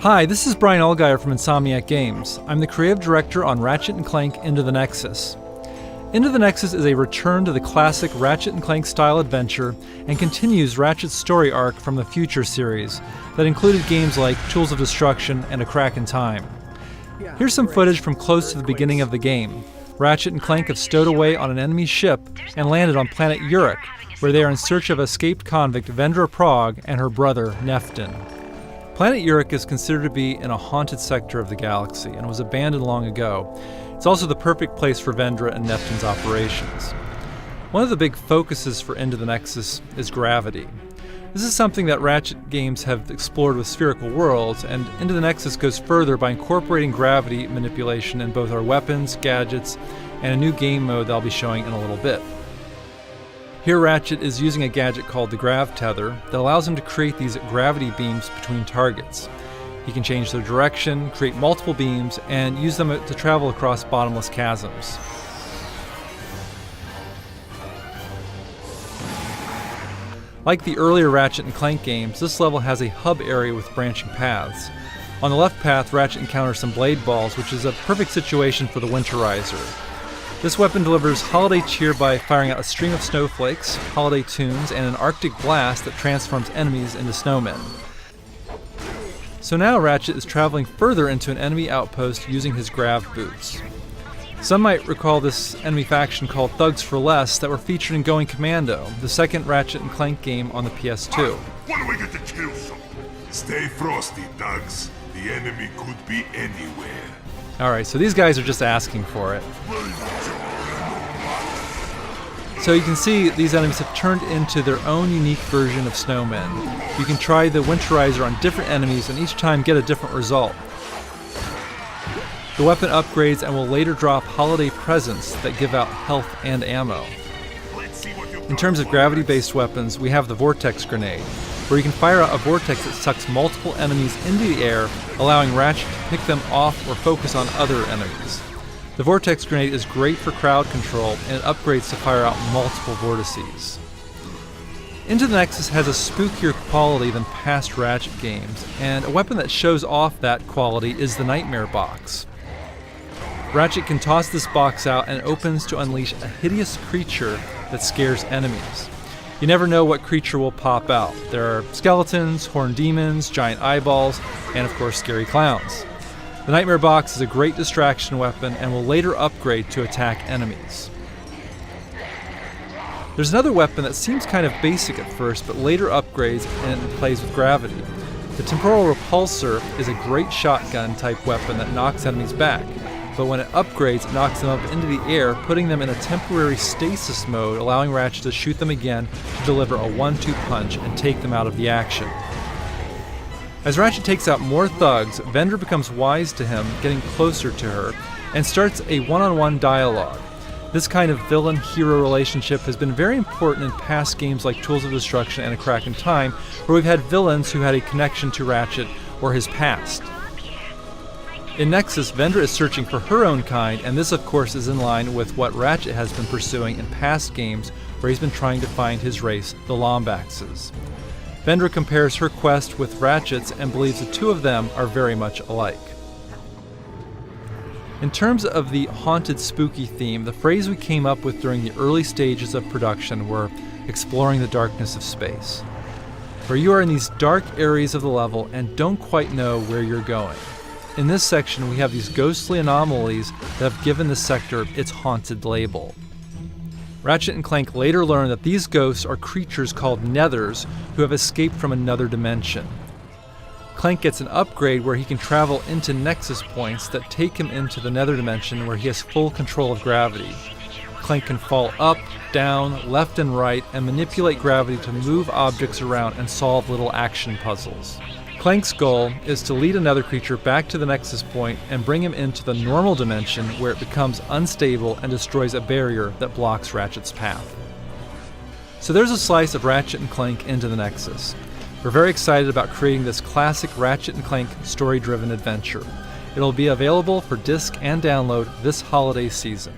Hi, this is Brian Allgaier from Insomniac Games. I'm the creative director on Ratchet & Clank Into the Nexus. Into the Nexus is a return to the classic Ratchet & Clank style adventure and continues Ratchet's story arc from the Future series that included games like Tools of Destruction and A Crack in Time. Here's some footage from close to the beginning of the game. Ratchet and Clank have stowed away on an enemy ship and landed on planet Uruk, where they are in search of escaped convict Vendra Prague and her brother Neftin. Planet Uruk is considered to be in a haunted sector of the galaxy and was abandoned long ago. It's also the perfect place for Vendra and Neftin's operations. One of the big focuses for Into the Nexus is gravity. This is something that Ratchet games have explored with spherical worlds, and Into the Nexus goes further by incorporating gravity manipulation in both our weapons, gadgets, and a new game mode that I'll be showing in a little bit. Here Ratchet is using a gadget called the Grav Tether that allows him to create these gravity beams between targets. He can change their direction, create multiple beams, and use them to travel across bottomless chasms. Like the earlier Ratchet & Clank games, this level has a hub area with branching paths. On the left path, Ratchet encounters some blade balls, which is a perfect situation for the Winterizer. This weapon delivers holiday cheer by firing out a stream of snowflakes, holiday tunes, and an Arctic blast that transforms enemies into snowmen. So now Ratchet is traveling further into an enemy outpost using his grav boots. Some might recall this enemy faction called Thugs for Less that were featured in Going Commando, the second Ratchet & Clank game on the PS2. When do we get to kill some? Stay frosty, thugs. The enemy could be anywhere. Alright, so these guys are just asking for it. So you can see these enemies have turned into their own unique version of snowmen. You can try the Winterizer on different enemies and each time get a different result. The weapon upgrades and will later drop holiday presents that give out health and ammo. In terms of gravity-based weapons, we have the Vortex Grenade, where you can fire out a vortex that sucks multiple enemies into the air, allowing Ratchet to pick them off or focus on other enemies. The Vortex Grenade is great for crowd control, and it upgrades to fire out multiple vortices. Into the Nexus has a spookier quality than past Ratchet games, and a weapon that shows off that quality is the Nightmare Box. Ratchet can toss this box out and it opens to unleash a hideous creature that scares enemies. You never know what creature will pop out. There are skeletons, horned demons, giant eyeballs, and of course scary clowns. The Nightmare Box is a great distraction weapon and will later upgrade to attack enemies. There's another weapon that seems kind of basic at first, but later upgrades and plays with gravity. The Temporal Repulsor is a great shotgun type weapon that knocks enemies back, but when it upgrades, it knocks them up into the air, putting them in a temporary stasis mode, allowing Ratchet to shoot them again to deliver a 1-2 punch and take them out of the action. As Ratchet takes out more thugs, Vendra becomes wise to him, getting closer to her, and starts a one-on-one dialogue. This kind of villain-hero relationship has been very important in past games like Tools of Destruction and A Crack in Time, where we've had villains who had a connection to Ratchet or his past. In Nexus, Vendra is searching for her own kind, and this of course is in line with what Ratchet has been pursuing in past games where he's been trying to find his race, the Lombaxes. Vendra compares her quest with Ratchet's and believes the two of them are very much alike. In terms of the haunted spooky theme, the phrase we came up with during the early stages of production were exploring the darkness of space, where you are in these dark areas of the level and don't quite know where you're going. In this section, we have these ghostly anomalies that have given the sector its haunted label. Ratchet and Clank later learn that these ghosts are creatures called Nethers who have escaped from another dimension. Clank gets an upgrade where he can travel into Nexus points that take him into the Nether dimension where he has full control of gravity. Clank can fall up, down, left and right, and manipulate gravity to move objects around and solve little action puzzles. Clank's goal is to lead another creature back to the Nexus point and bring him into the normal dimension where it becomes unstable and destroys a barrier that blocks Ratchet's path. So there's a slice of Ratchet & Clank Into the Nexus. We're very excited about creating this classic Ratchet & Clank story-driven adventure. It'll be available for disc and download this holiday season.